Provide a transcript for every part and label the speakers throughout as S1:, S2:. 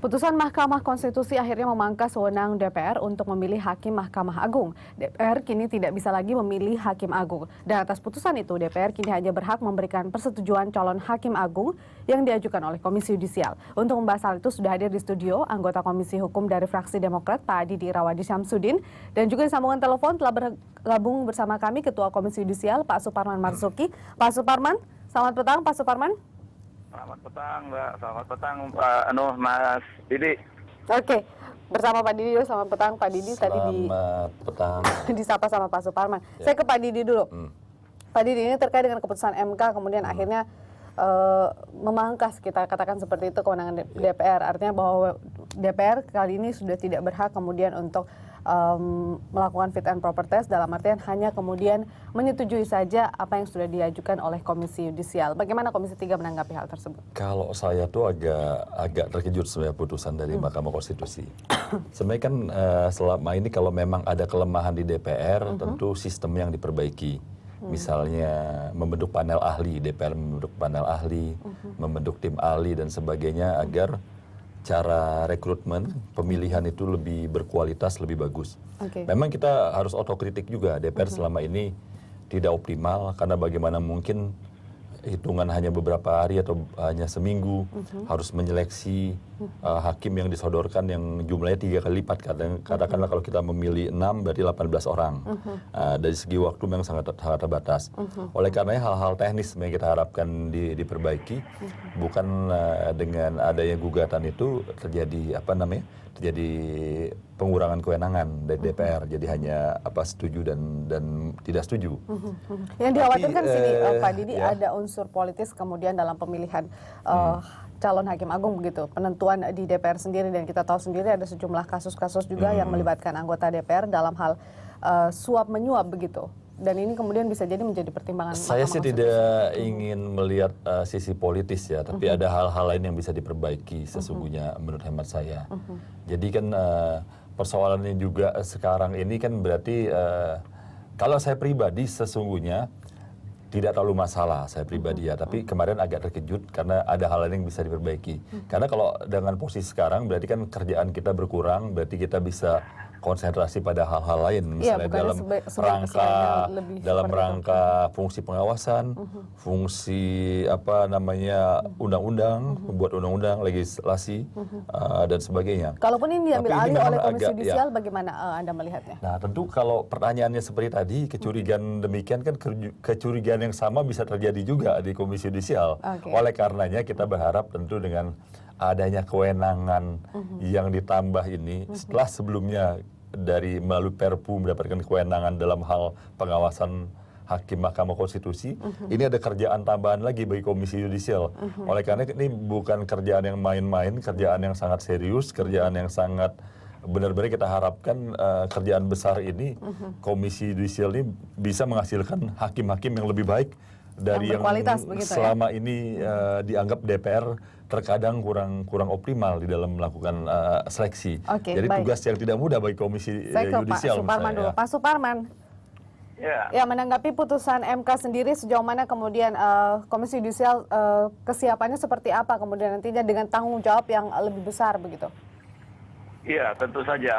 S1: Putusan Mahkamah Konstitusi akhirnya memangkas wewenang DPR untuk memilih Hakim Mahkamah Agung. DPR kini tidak bisa lagi memilih Hakim Agung. Dan atas putusan itu, DPR kini hanya berhak memberikan persetujuan calon Hakim Agung yang diajukan oleh Komisi Yudisial. Untuk membahas hal itu sudah hadir di studio anggota Komisi Hukum dari fraksi Demokrat, Pak Didi Irawadi Syamsuddin. Dan juga di sambungan telepon telah bergabung bersama kami Ketua Komisi Yudisial, Pak Suparman Marzuki. Pak Suparman, selamat petang Pak Suparman.
S2: Selamat petang, Mbak. Selamat petang, Mas Didi.
S1: Oke, bersama Pak Didi, selamat petang Pak Didi.
S3: Selamat petang.
S1: Disapa sama Pak Suparman. Saya ke Pak Didi dulu. Pak Didi, ini terkait dengan keputusan MK, kemudian akhirnya memangkas, kita katakan seperti itu, kewenangan DPR. Artinya bahwa DPR kali ini sudah tidak berhak kemudian untuk melakukan fit and proper test, dalam artian hanya kemudian menyetujui saja apa yang sudah diajukan oleh Komisi Yudisial. Bagaimana Komisi 3 menanggapi hal tersebut?
S3: Kalau saya tuh agak terkejut sebenarnya putusan dari Mahkamah Konstitusi. Sebenarnya kan selama ini kalau memang ada kelemahan di DPR, tentu sistem yang diperbaiki. Misalnya membentuk panel ahli, DPR membentuk panel ahli, membentuk tim ahli dan sebagainya agar cara rekrutmen, pemilihan itu lebih berkualitas, lebih bagus. Memang kita harus otokritik juga, DPR selama ini tidak optimal karena bagaimana mungkin hitungan hanya beberapa hari atau hanya seminggu harus menyeleksi hakim yang disodorkan yang jumlahnya 3 kali lipat. Katakanlah kalau kita memilih 6 berarti 18 orang. Dari segi waktu memang sangat terbatas. Oleh karenanya hal-hal teknis yang kita harapkan diperbaiki, bukan dengan adanya gugatan itu terjadi terjadi pengurangan kewenangan dari DPR. Jadi hanya setuju dan tidak setuju.
S1: Yang dikhawatirkan sini Pak Didi ada unsur politis kemudian dalam pemilihan calon Hakim Agung begitu. Penentuan di DPR sendiri, dan kita tahu sendiri ada sejumlah kasus-kasus juga yang melibatkan anggota DPR dalam hal suap menyuap begitu. Dan ini kemudian bisa jadi menjadi pertimbangan.
S3: Saya sih tidak ingin melihat sisi politis ya, tapi ada hal-hal lain yang bisa diperbaiki sesungguhnya menurut hemat saya. Jadi kan persoalannya juga sekarang ini kan berarti kalau saya pribadi sesungguhnya tidak terlalu masalah saya pribadi ya, tapi kemarin agak terkejut karena ada hal lain yang bisa diperbaiki. Karena kalau dengan posisi sekarang berarti kan kerjaan kita berkurang, berarti kita bisa konsentrasi pada hal-hal lain, misalnya dalam rangka fungsi pengawasan, fungsi undang-undang, membuat undang-undang, legislasi dan sebagainya.
S1: Kalaupun ini diambil alih oleh Komisi Yudisial, bagaimana Anda melihatnya?
S3: Nah, tentu kalau pertanyaannya seperti tadi, kecurigaan demikian kan kecurigaan yang sama bisa terjadi juga di Komisi Yudisial. Oleh karenanya kita berharap tentu dengan adanya kewenangan yang ditambah ini, setelah sebelumnya dari melalui Perpu mendapatkan kewenangan dalam hal pengawasan Hakim Mahkamah Konstitusi, ini ada kerjaan tambahan lagi bagi Komisi Yudisial. Oleh karena ini bukan kerjaan yang main-main, kerjaan yang sangat serius, kerjaan yang sangat benar-benar kita harapkan kerjaan besar ini, Komisi Yudisial ini bisa menghasilkan hakim-hakim yang lebih baik dari yang selama ini dianggap DPR terkadang kurang optimal di dalam melakukan seleksi. Jadi tugas yang tidak mudah bagi Komisi Yudisial.
S1: Saya ke Pak Suparman dulu. Pak Suparman, ya, menanggapi putusan MK sendiri sejauh mana kemudian Komisi Yudisial kesiapannya seperti apa kemudian nantinya dengan tanggung jawab yang lebih besar begitu?
S2: Iya, tentu saja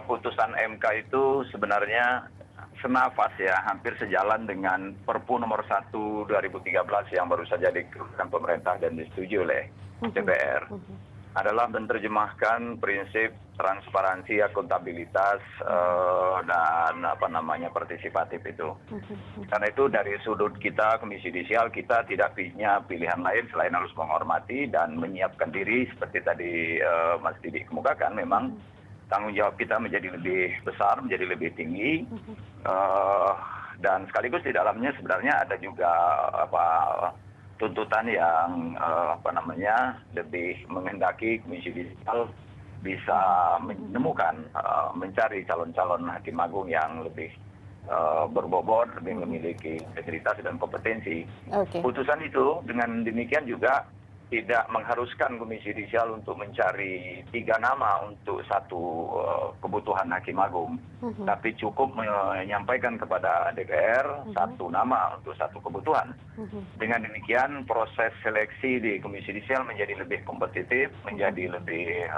S2: putusan MK itu sebenarnya senafas ya, hampir sejalan dengan Perpu nomor 1 2013 yang baru saja dikeluarkan pemerintah dan disetujui oleh DPR. Adalah menerjemahkan prinsip transparansi, akuntabilitas dan partisipatif itu. Karena itu dari sudut kita Komisi Yudisial, kita tidak punya pilihan lain selain harus menghormati dan menyiapkan diri seperti tadi Mas Didi kemukakan. Memang tanggung jawab kita menjadi lebih besar, menjadi lebih tinggi, dan sekaligus di dalamnya sebenarnya ada juga tuntutan yang lebih menghendaki Komisi Yudisial bisa menemukan, mencari calon-calon Hakim Agung yang lebih berbobot, lebih memiliki integritas dan kompetensi. Putusan itu dengan demikian juga tidak mengharuskan Komisi Yudisial untuk mencari 3 nama untuk satu kebutuhan Hakim Agung, tapi cukup menyampaikan kepada DPR 1 nama untuk satu kebutuhan. Dengan demikian proses seleksi di Komisi Yudisial menjadi lebih kompetitif, menjadi lebih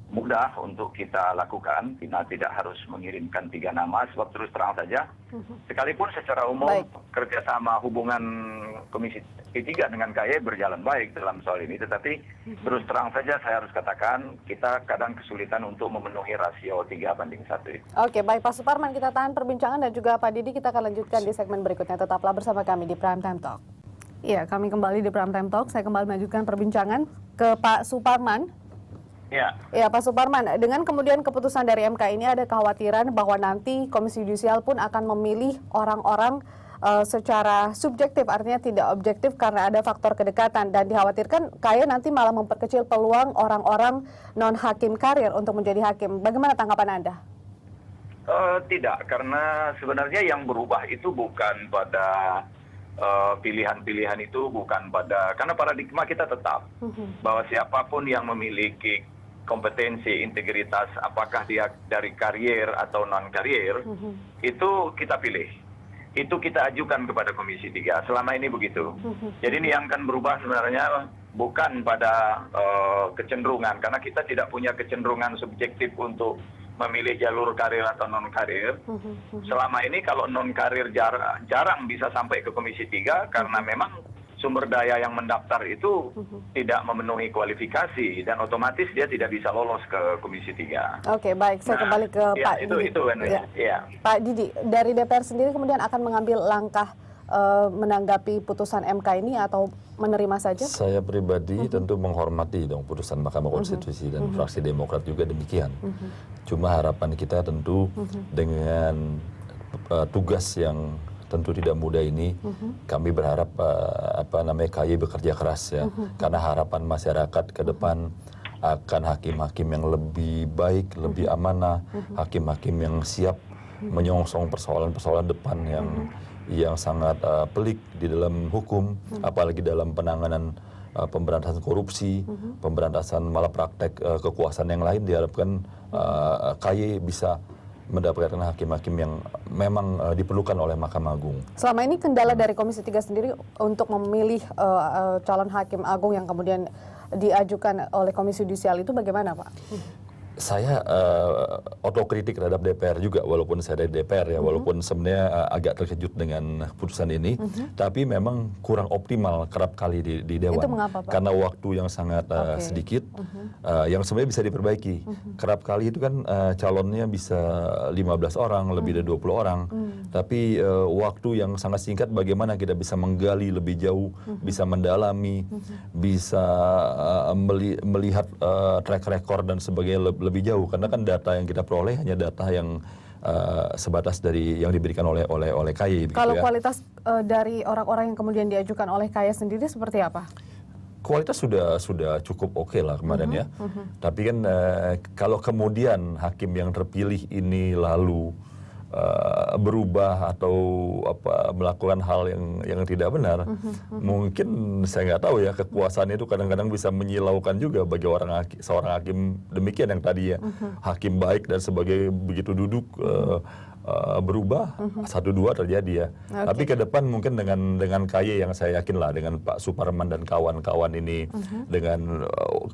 S2: mudah untuk kita lakukan. Kita tidak harus mengirimkan 3 nama, sebab terus terang saja, sekalipun secara umum kerjasama hubungan Komisi 3 dengan KY berjalan baik dalam soal ini, tetapi terus terang saja saya harus katakan kita kadang kesulitan untuk memenuhi rasio 3:1 itu.
S1: Oke, baik Pak Suparman, kita tahan perbincangan dan juga Pak Didi, kita akan lanjutkan di segmen berikutnya. Tetaplah bersama kami di Prime Time Talk. Iya, kami kembali di Prime Time Talk. Saya kembali melanjutkan perbincangan ke Pak Suparman. Ya, Pak Suparman, dengan kemudian keputusan dari MK ini ada kekhawatiran bahwa nanti Komisi Yudisial pun akan memilih orang-orang secara subjektif, artinya tidak objektif karena ada faktor kedekatan, dan dikhawatirkan KY nanti malah memperkecil peluang orang-orang non-hakim karir untuk menjadi hakim. Bagaimana tanggapan Anda?
S2: Tidak, karena sebenarnya yang berubah itu bukan pada pilihan-pilihan itu, bukan pada, karena paradigma kita tetap bahwa siapapun yang memiliki kompetensi, integritas, apakah dia dari karier atau non-karier, itu kita pilih. Itu kita ajukan kepada Komisi 3. Selama ini begitu. Jadi ini yang akan berubah sebenarnya bukan pada kecenderungan, karena kita tidak punya kecenderungan subjektif untuk memilih jalur karir atau non-karir. Selama ini kalau non-karir jarang bisa sampai ke Komisi 3 karena memang sumber daya yang mendaftar itu tidak memenuhi kualifikasi dan otomatis dia tidak bisa lolos ke Komisi 3.
S1: Oke, baik. Saya kembali ke Pak Didi. Pak Didi, dari DPR sendiri kemudian akan mengambil langkah menanggapi putusan MK ini atau menerima saja?
S3: Saya pribadi tentu menghormati dong putusan Mahkamah Konstitusi dan fraksi Demokrat juga demikian. Cuma harapan kita tentu dengan tugas yang tentu tidak mudah ini, kami berharap KY bekerja keras ya, karena harapan masyarakat ke depan akan hakim-hakim yang lebih baik, lebih amanah, hakim-hakim yang siap menyongsong persoalan-persoalan depan yang sangat pelik di dalam hukum, apalagi dalam penanganan pemberantasan korupsi, pemberantasan malapraktek kekuasaan yang lain. Diharapkan KY bisa mendapatkan hakim-hakim yang memang diperlukan oleh Mahkamah Agung.
S1: Selama ini kendala dari Komisi 3 sendiri untuk memilih calon hakim agung yang kemudian diajukan oleh Komisi Yudisial itu bagaimana, Pak?
S3: Saya otokritik terhadap DPR juga, walaupun saya dari DPR ya, walaupun sebenarnya agak terkejut dengan putusan ini, tapi memang kurang optimal kerap kali di Dewan.
S1: Itu mengapa, Pak?
S3: Karena waktu yang sangat sedikit, yang sebenarnya bisa diperbaiki. Kerap kali itu kan calonnya bisa 15 orang, lebih dari 20 orang, tapi waktu yang sangat singkat bagaimana kita bisa menggali lebih jauh, bisa mendalami, bisa melihat track record dan sebagainya lebih jauh, karena kan data yang kita peroleh hanya data yang sebatas dari yang diberikan oleh KY.
S1: Kalau
S3: ya.
S1: kualitas dari orang-orang yang kemudian diajukan oleh KY sendiri seperti apa?
S3: Kualitas sudah cukup oke lah kemarin ya. Tapi kan kalau kemudian hakim yang terpilih ini lalu berubah atau melakukan hal yang tidak benar, mungkin saya nggak tahu ya, kekuasaan itu kadang-kadang bisa menyilaukan juga bagi seorang hakim demikian yang tadi ya hakim baik dan sebagai begitu duduk berubah 1-2 terjadi ya. Tapi ke depan mungkin dengan KY yang saya yakin lah dengan Pak Suparman dan kawan-kawan ini dengan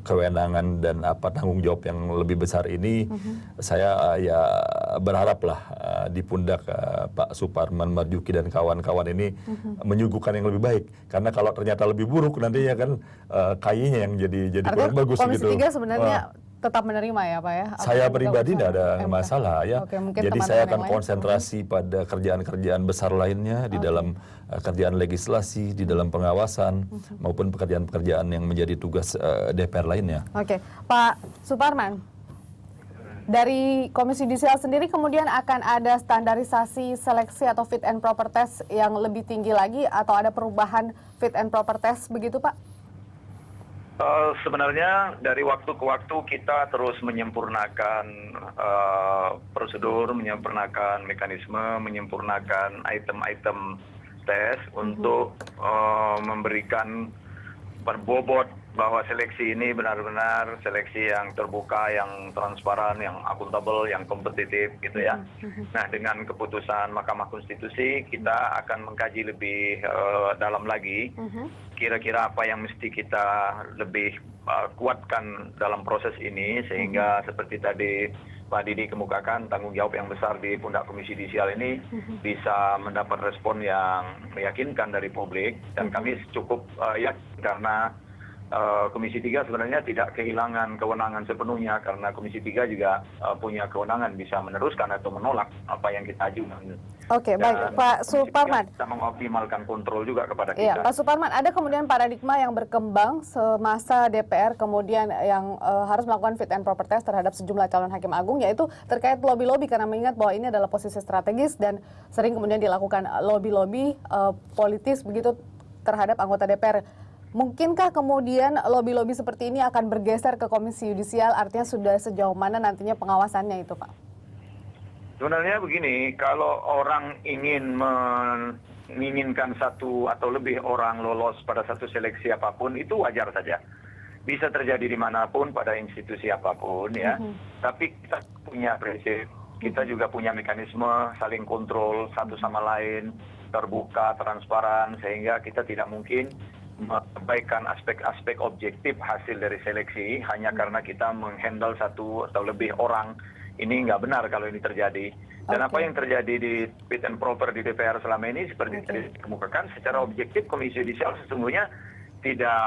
S3: kewenangan dan tanggung jawab yang lebih besar ini, saya ya berharap lah di pundak Pak Suparman, Marjuki dan kawan-kawan ini menyuguhkan yang lebih baik. Karena kalau ternyata lebih buruk nantinya kan KY-nya yang jadi kurang bagus gitu.
S1: Komisi 3 sebenarnya tetap menerima ya Pak ya?
S3: Saya pribadi tidak ada masalah ya. Jadi saya akan konsentrasi pada kerjaan-kerjaan besar lainnya di dalam kerjaan legislasi, di dalam pengawasan maupun pekerjaan-pekerjaan yang menjadi tugas DPR lainnya.
S1: Oke, Pak Suparman, dari Komisi Yudisial sendiri kemudian akan ada standarisasi seleksi atau fit and proper test yang lebih tinggi lagi atau ada perubahan fit and proper test begitu Pak?
S2: Sebenarnya dari waktu ke waktu kita terus menyempurnakan prosedur, menyempurnakan mekanisme, menyempurnakan item-item tes untuk memberikan berbobot bahwa seleksi ini benar-benar seleksi yang terbuka, yang transparan, yang akuntabel, yang kompetitif gitu ya. Nah, dengan keputusan Mahkamah Konstitusi kita akan mengkaji lebih dalam lagi kira-kira apa yang mesti kita lebih kuatkan dalam proses ini, sehingga seperti tadi Pak Didi kemukakan, tanggung jawab yang besar di pundak Komisi Yudisial ini bisa mendapat respon yang meyakinkan dari publik, dan kami cukup yakin karena Komisi 3 sebenarnya tidak kehilangan kewenangan sepenuhnya, karena Komisi 3 juga punya kewenangan bisa meneruskan atau menolak apa yang kita ajukan.
S1: Oke, baik Pak Suparman.
S2: Kita mengoptimalkan kontrol juga kepada
S1: Iya,
S2: kita.
S1: Pak Suparman, ada kemudian paradigma yang berkembang semasa DPR kemudian yang harus melakukan fit and proper test terhadap sejumlah calon hakim agung, yaitu terkait lobby-lobby, karena mengingat bahwa ini adalah posisi strategis dan sering kemudian dilakukan lobby-lobby politis begitu terhadap anggota DPR. Mungkinkah kemudian lobby-lobby seperti ini akan bergeser ke Komisi Yudisial, artinya sudah sejauh mana nantinya pengawasannya itu, Pak?
S2: Sebenarnya begini, kalau orang ingin menginginkan satu atau lebih orang lolos pada satu seleksi apapun, itu wajar saja. Bisa terjadi dimanapun, pada institusi apapun ya. Tapi kita punya prinsip, kita juga punya mekanisme saling kontrol satu sama lain, terbuka, transparan, sehingga kita tidak mungkin mengabaikan aspek-aspek objektif hasil dari seleksi hanya karena kita menghandle satu atau lebih orang. Ini nggak benar kalau ini terjadi. Dan apa yang terjadi di fit and proper di DPR selama ini seperti tadi dikemukakan, secara objektif Komisi Yudisial sesungguhnya tidak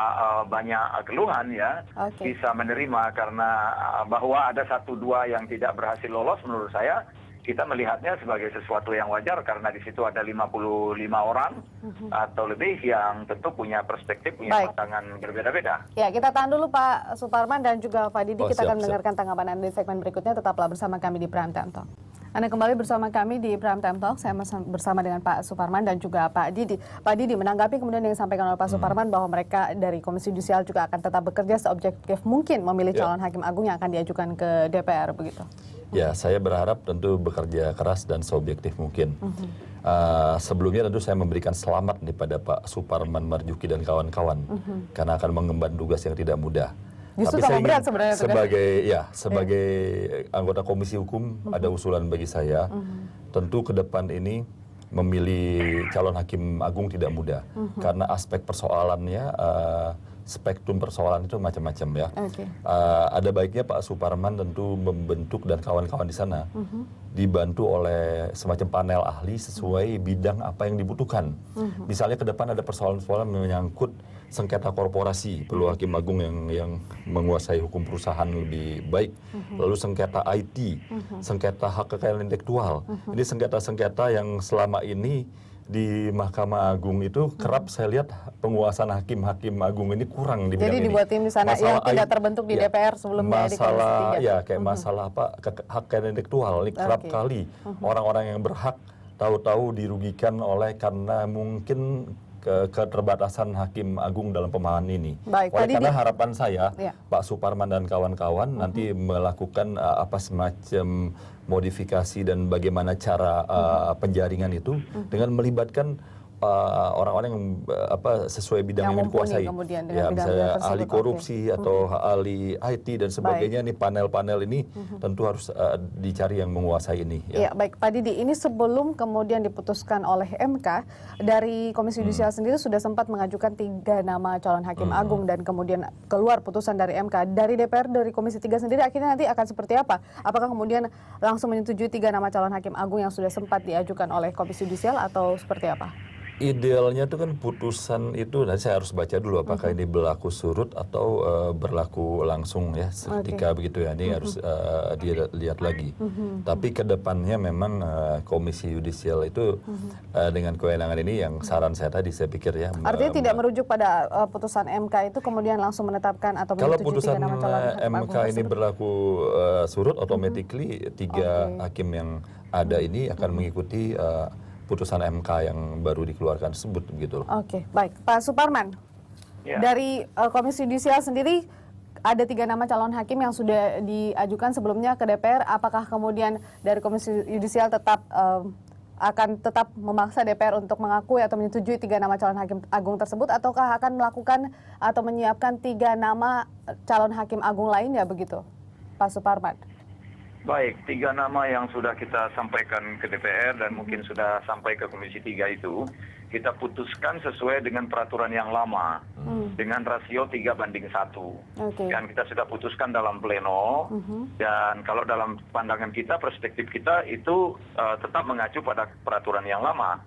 S2: banyak keluhan ya, bisa menerima, karena bahwa ada 1-2 yang tidak berhasil lolos, menurut saya kita melihatnya sebagai sesuatu yang wajar, karena di situ ada 55 orang atau lebih yang tentu punya perspektif, punya pandangan berbeda-beda.
S1: Ya, kita tahan dulu Pak Suparman dan juga Pak Didi. Kita akan mendengarkan tanggapan Anda di segmen berikutnya. Tetaplah bersama kami di Prime Time Talk. Anda kembali bersama kami di Prime Time Talk. Saya bersama dengan Pak Suparman dan juga Pak Didi. Pak Didi, menanggapi kemudian yang disampaikan oleh Pak Suparman bahwa mereka dari Komisi Yudisial juga akan tetap bekerja seobjektif mungkin memilih calon hakim agung yang akan diajukan ke DPR begitu.
S3: Ya, saya berharap tentu bekerja keras dan seobjektif mungkin. Sebelumnya tentu saya memberikan selamat kepada Pak Suparman Marzuki dan kawan-kawan karena akan mengemban tugas yang tidak mudah.
S1: Justru
S3: tapi
S1: sama
S3: saya
S1: berat sebenarnya
S3: sebagai anggota Komisi Hukum ada usulan bagi saya. Tentu ke depan ini memilih calon hakim agung tidak mudah karena aspek persoalannya spektrum persoalan itu macam-macam ya. Ada baiknya Pak Suparman tentu membentuk dan kawan-kawan di sana dibantu oleh semacam panel ahli sesuai bidang apa yang dibutuhkan. Misalnya ke depan ada persoalan-persoalan menyangkut sengketa korporasi, perlu hakim agung yang menguasai hukum perusahaan lebih baik. Lalu sengketa IT, sengketa hak kekayaan intelektual. Ini sengketa-sengketa yang selama ini di Mahkamah Agung itu kerap saya lihat penguasaan hakim-hakim agung ini kurang di bidang ini.
S1: Jadi dibuat tim di sana yang tidak terbentuk di DPR sebelumnya di Komisi 3.
S3: Ya, kayak masalah hak kekayaan intelektual ini kerap kali orang-orang yang berhak tahu-tahu dirugikan oleh karena mungkin keterbatasan hakim agung dalam pemahaman ini. Oleh karena harapan saya Pak Suparman dan kawan-kawan nanti melakukan semacam modifikasi dan bagaimana cara penjaringan itu dengan melibatkan orang-orang yang sesuai bidang yang dikuasai. Ya, misalnya ahli korupsi atau ahli IT dan sebagainya. Nih panel-panel ini tentu harus dicari yang menguasai ini.
S1: Ya, baik Pak Didi, ini sebelum kemudian diputuskan oleh MK, dari Komisi Yudisial sendiri sudah sempat mengajukan 3 nama calon hakim agung dan kemudian keluar putusan dari MK. Dari DPR, dari Komisi 3 sendiri akhirnya nanti akan seperti apa? Apakah kemudian langsung menyetujui 3 nama calon hakim agung yang sudah sempat diajukan oleh Komisi Yudisial atau seperti apa?
S3: Idealnya itu kan putusan itu, nanti saya harus baca dulu apakah ini berlaku surut atau berlaku langsung ya, seketika begitu ya. Ini harus dilihat lagi. Tapi ke depannya memang Komisi Yudisial itu dengan kewenangan ini yang saran saya tadi saya pikir ya.
S1: Artinya tidak merujuk pada putusan MK itu kemudian langsung menetapkan atau
S3: kalau
S1: menyetujui
S3: putusan
S1: 3 nama calon hakim
S3: MK
S1: agung
S3: ini berlaku surut, automatically 3 hakim yang ada ini akan mengikuti putusan MK yang baru dikeluarkan tersebut begitu.
S1: Oke, baik. Pak Suparman, dari Komisi Yudisial sendiri ada 3 nama calon hakim yang sudah diajukan sebelumnya ke DPR. Apakah kemudian dari Komisi Yudisial tetap akan tetap memaksa DPR untuk mengakui atau menyetujui 3 nama calon hakim agung tersebut, ataukah akan melakukan atau menyiapkan 3 nama calon hakim agung lainnya begitu, Pak Suparman?
S2: Baik, 3 nama yang sudah kita sampaikan ke DPR dan mungkin sudah sampai ke Komisi 3 itu, kita putuskan sesuai dengan peraturan yang lama, dengan rasio 3:1.
S1: Oke.
S2: Dan kita sudah putuskan dalam pleno, dan kalau dalam pandangan kita, perspektif kita itu tetap mengacu pada peraturan yang lama,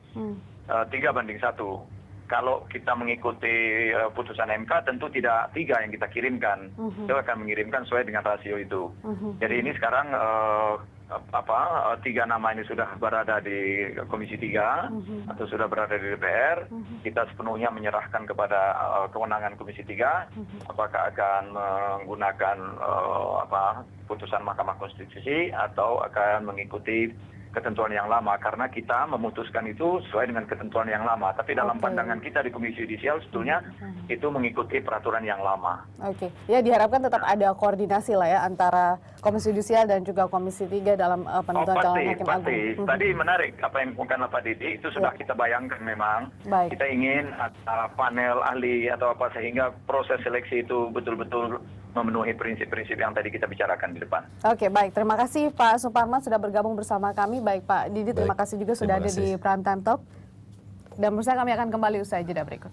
S2: 3:1. Kalau kita mengikuti putusan MK, tentu tidak 3 yang kita kirimkan. Kita akan mengirimkan sesuai dengan rasio itu. Jadi ini sekarang 3 nama ini sudah berada di Komisi 3 atau sudah berada di DPR. Kita sepenuhnya menyerahkan kepada kewenangan Komisi 3 apakah akan menggunakan putusan Mahkamah Konstitusi atau akan mengikuti ketentuan yang lama, karena kita memutuskan itu sesuai dengan ketentuan yang lama. Tapi dalam pandangan kita di Komisi Yudisial sebetulnya itu mengikuti peraturan yang lama. Oke,
S1: ya diharapkan tetap ada koordinasi lah ya antara Komisi Yudisial dan juga Komisi 3 dalam penentuan calon hakim agung.
S2: Tadi menarik apa yang mengungkapkan Pak Didi, itu sudah kita bayangkan memang. Kita ingin ada panel ahli atau apa sehingga proses seleksi itu betul-betul memenuhi prinsip-prinsip yang tadi kita bicarakan di depan. Oke, baik. Terima kasih Pak Suparman sudah bergabung bersama kami. Baik Pak Didi, terima kasih juga sudah ada di Prime Time Talk. Dan bersama kami akan kembali usai jeda berikut.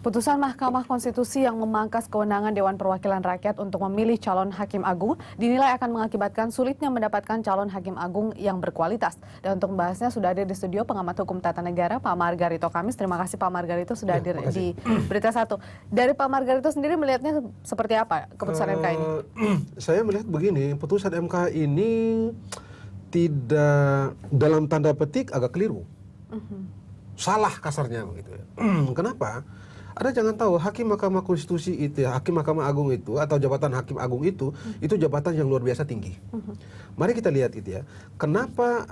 S2: Putusan Mahkamah Konstitusi yang memangkas kewenangan Dewan Perwakilan Rakyat untuk memilih calon hakim agung dinilai akan mengakibatkan sulitnya mendapatkan calon hakim agung yang berkualitas. Dan untuk membahasnya sudah ada di studio pengamat hukum tata negara Pak Margarito Kamis. Terima kasih Pak Margarito sudah hadir di Berita 1. Dari Pak Margarito sendiri melihatnya seperti apa keputusan MK ini?
S4: Saya melihat begini, putusan MK ini tidak, dalam tanda petik, agak keliru. Salah kasarnya begitu ya. Kenapa? Anda jangan tahu hakim Mahkamah Konstitusi itu, hakim Mahkamah Agung itu atau jabatan hakim agung itu jabatan yang luar biasa tinggi. Mari kita lihat itu ya. Kenapa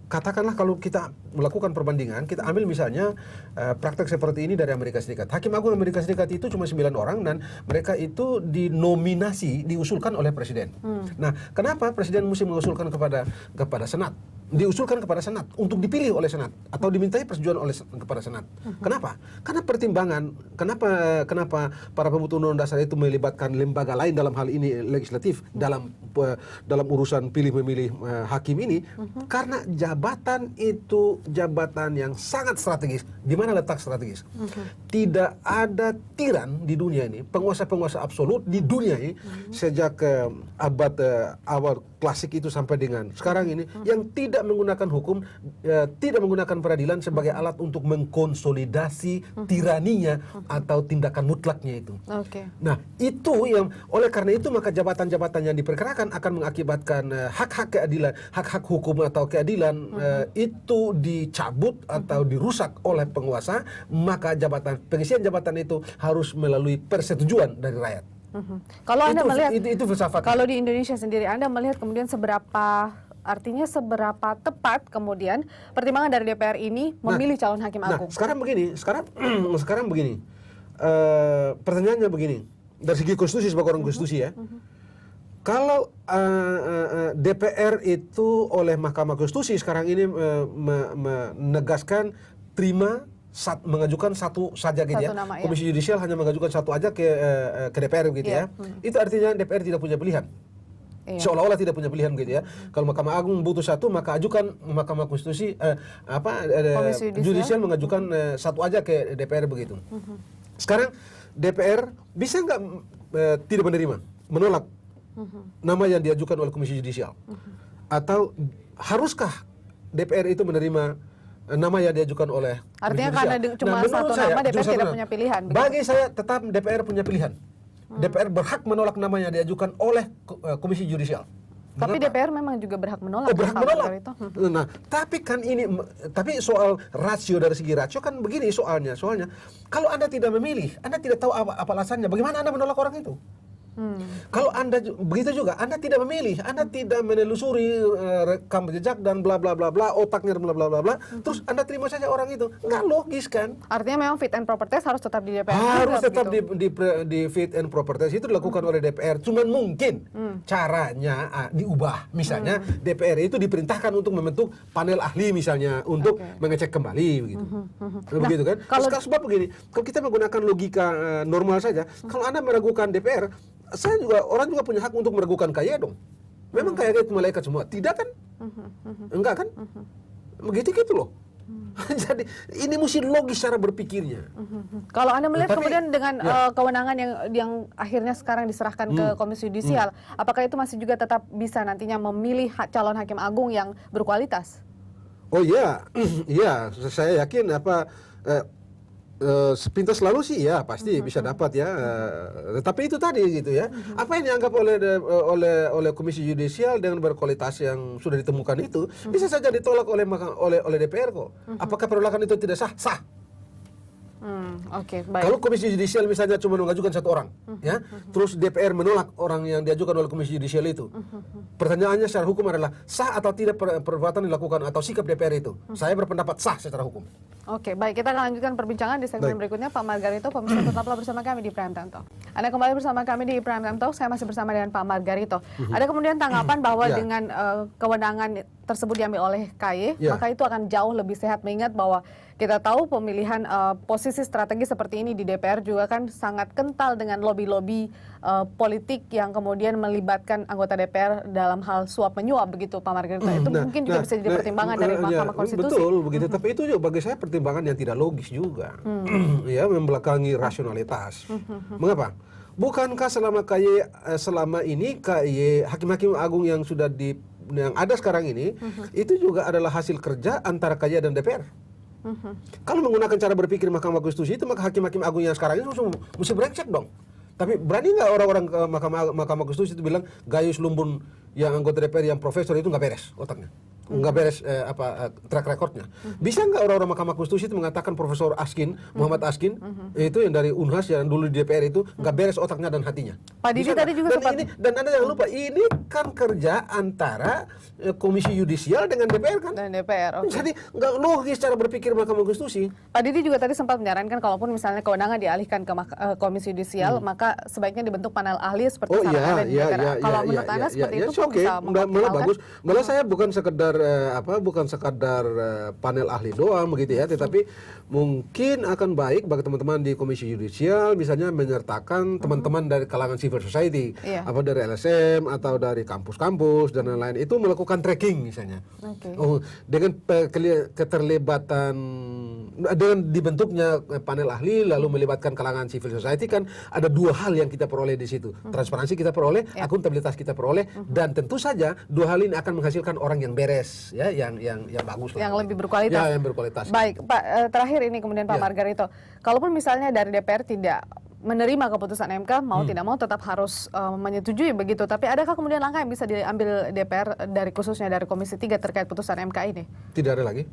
S4: katakanlah kalau kita melakukan perbandingan, kita ambil misalnya praktek seperti ini dari Amerika Serikat. Hakim Agung Amerika Serikat itu cuma 9 orang dan mereka itu dinominasi, diusulkan oleh presiden. Nah, kenapa presiden mesti mengusulkan kepada Senat? Diusulkan kepada Senat untuk dipilih oleh Senat atau dimintai persetujuan kepada Senat. Kenapa? Karena pertimbangan. Kenapa para pembuat undang-undang dasar itu melibatkan lembaga lain dalam hal ini legislatif dalam urusan pilih memilih hakim ini? Karena jabatan itu jabatan yang sangat strategis. Di mana letak strategis? Tidak ada tiran di dunia ini, penguasa-penguasa absolut di dunia ini sejak abad awal klasik itu sampai dengan sekarang ini yang tidak menggunakan hukum, tidak menggunakan peradilan sebagai alat untuk mengkonsolidasi tiraninya atau tindakan mutlaknya itu. Nah, itu yang oleh karena itu maka jabatan-jabatan yang diperkirakan akan mengakibatkan hak-hak keadilan, hak-hak hukum atau keadilan itu dicabut atau dirusak oleh penguasa, maka pengisian jabatan itu harus melalui persetujuan dari rakyat.
S1: Kalau Anda melihat
S4: itu filsafat.
S1: Kalau di Indonesia sendiri Anda melihat kemudian seberapa tepat kemudian pertimbangan dari DPR ini memilih calon hakim agung?
S4: Sekarang begini. Pertanyaannya begini. Dari segi konstitusi sebagai orang konstitusi ya. Kalau DPR itu oleh Mahkamah Konstitusi sekarang ini menegaskan mengajukan satu saja gitu ya. Komisi Yudisial hanya mengajukan satu aja ke DPR gitu ya. Itu artinya DPR tidak punya pilihan. Seolah-olah tidak punya pilihan gitu ya. Kalau Mahkamah Agung butuh satu, maka ajukan Mahkamah Konstitusi Yudisial mengajukan satu aja ke DPR begitu. Sekarang DPR bisa nggak tidak menerima, menolak nama yang diajukan oleh Komisi Yudisial? Atau haruskah DPR itu menerima nama yang diajukan oleh
S1: artinya karena cuma satu nama DPR tidak punya pilihan.
S4: Bagi saya tetap DPR punya pilihan. DPR berhak menolak nama yang diajukan oleh Komisi Yudisial.
S1: Tapi DPR memang juga berhak menolak.
S4: Berhak menolak. Nah, tapi soal rasio, dari segi rasio kan begini soalnya kalau Anda tidak memilih, Anda tidak tahu apa alasannya, bagaimana Anda menolak orang itu? Kalau Anda begitu juga, Anda tidak memilih, Anda tidak menelusuri rekam jejak dan bla bla bla bla, otaknya dan bla bla bla bla, terus Anda terima saja orang itu, nggak logis kan?
S1: Artinya memang fit and proper test harus tetap di DPR.
S4: Harus
S1: juga
S4: tetap
S1: begitu.
S4: di fit and proper test itu dilakukan oleh DPR. Cuman mungkin caranya diubah. Misalnya DPR itu diperintahkan untuk membentuk panel ahli misalnya untuk mengecek kembali begitu. Begitu kan? Sebab begini, kalau kita menggunakan logika normal saja, kalau Anda meragukan DPR, orang juga punya hak untuk meragukan KY dong. Memang KY itu malaikat semua, tidak kan? Enggak kan? Begitu gitu loh. Jadi ini mesti logis cara berpikirnya.
S1: Kalau Anda melihat
S4: Tapi,
S1: kemudian dengan kewenangan yang akhirnya sekarang diserahkan ke Komisi Yudisial, apakah itu masih juga tetap bisa nantinya memilih calon hakim agung yang berkualitas?
S4: Oh iya, iya, saya yakin sepintas lalu sih ya pasti bisa dapat ya. Tapi itu tadi gitu ya. Apa yang dianggap oleh Komisi Yudisial dengan berkualitas yang sudah ditemukan itu bisa saja ditolak oleh DPR kok. Apakah penolakan itu tidak sah? Sah.
S1: Oke, baik.
S4: Kalau Komisi Yudisial misalnya cuma mengajukan satu orang, ya, terus DPR menolak orang yang diajukan oleh Komisi Yudisial itu, pertanyaannya secara hukum adalah sah atau tidak perbuatan dilakukan atau sikap DPR itu? Saya berpendapat sah secara hukum.
S1: Oke, baik. Kita akan lanjutkan perbincangan di segmen berikutnya. Pak Margarito, pemirsa tetaplah bersama kami di Prime Time Talk. Anda kembali bersama kami di Prime Time Talk. Saya masih bersama dengan Pak Margarito. Ada kemudian tanggapan bahwa dengan kewenangan tersebut diambil oleh KY, maka itu akan jauh lebih sehat, mengingat bahwa kita tahu pemilihan posisi strategi seperti ini di DPR juga kan sangat kental dengan lobby-lobby politik yang kemudian melibatkan anggota DPR dalam hal suap menyuap begitu, Pak Margarito. Itu mungkin juga bisa jadi pertimbangan dari Mahkamah Konstitusi.
S4: Betul begitu, tapi itu juga bagi saya pertimbangan yang tidak logis juga. Ya, membelakangi rasionalitas. Mengapa? Bukankah selama ini KY hakim-hakim agung yang sudah yang ada sekarang ini itu juga adalah hasil kerja antara KY dan DPR? Kalau menggunakan cara berpikir Mahkamah Konstitusi itu, maka hakim-hakim agung yang sekarang ini mesti brengsek dong. Tapi berani nggak orang-orang ke Mahkamah Konstitusi itu bilang Gayus Lumbun yang anggota DPR yang profesor itu nggak beres otaknya, nggak beres track recordnya? Bisa nggak orang-orang Mahkamah Konstitusi itu mengatakan Profesor Askin, Muhammad Askin, itu yang dari Unhas yang dulu di DPR itu nggak beres otaknya dan hatinya?
S1: Pak Didi tadi juga sempat.
S4: Dan Anda jangan lupa, ini kan kerja antara Komisi Yudisial dengan DPR kan?
S1: Dan DPR, oke.
S4: Jadi nggak logis cara berpikir Mahkamah Konstitusi.
S1: Pak Didi juga tadi sempat menyarankan kalaupun misalnya kewenangan dialihkan ke Komisi Yudisial, maka sebaiknya dibentuk panel ahli seperti ada di DPR. Kalau menurut Anda seperti itu,
S4: oke, malah bagus. Malah saya bukan sekadar panel ahli doang begitu ya, tetapi mungkin akan baik bagi teman-teman di Komisi Yudisial misalnya menyertakan teman-teman dari kalangan civil society, apa dari LSM atau dari kampus-kampus dan lain-lain, itu melakukan tracking misalnya. Dengan keterlibatan, dengan dibentuknya panel ahli lalu melibatkan kalangan civil society, kan ada dua hal yang kita peroleh di situ. Transparansi kita peroleh, akuntabilitas kita peroleh, dan tentu saja dua hal ini akan menghasilkan orang yang beres, ya, yang bagus lah.
S1: Yang lebih berkualitas.
S4: Ya, yang berkualitas.
S1: Baik, Pak, terakhir ini kemudian Pak Margarito, kalaupun misalnya dari DPR tidak menerima keputusan MK, mau tidak mau tetap harus menyetujui begitu. Tapi adakah kemudian langkah yang bisa diambil DPR khususnya dari Komisi 3 terkait putusan MK ini?
S4: Tidak ada lagi.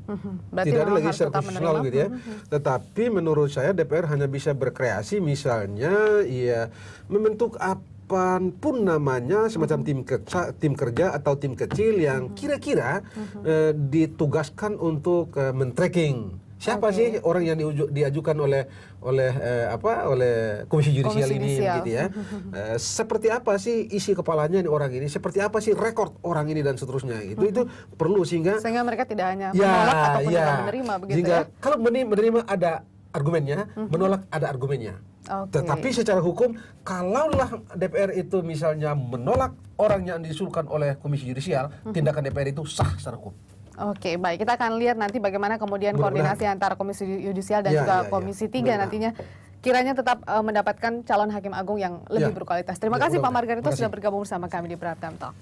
S1: Berarti
S4: tidak ada lagi
S1: harus
S4: secara
S1: tetap
S4: konstitusional
S1: menerima.
S4: gitu ya. Tetapi menurut saya DPR hanya bisa berkreasi, misalnya ya membentuk apapun namanya, semacam tim kerja atau tim kecil yang kira-kira ditugaskan untuk men-tracking siapa sih orang yang diajukan oleh Komisi Yudisial ini gitu ya. Seperti apa sih isi kepalanya orang ini, seperti apa sih rekor orang ini dan seterusnya. Itu perlu sehingga
S1: mereka tidak hanya menolak ataupun tidak menerima begitu
S4: sehingga,
S1: ya.
S4: Kalau menerima ada argumennya, menolak ada argumennya. Tetapi secara hukum, kalaulah DPR itu misalnya menolak orang yang diusulkan oleh Komisi Yudisial, tindakan DPR itu sah secara hukum.
S1: Oke, baik. Kita akan lihat nanti bagaimana kemudian koordinasi antara Komisi Yudisial dan juga Komisi 3 nantinya kiranya tetap mendapatkan calon hakim agung yang lebih berkualitas. Terima kasih Pak Margarito sudah bergabung bersama kami di Prime Time Talk.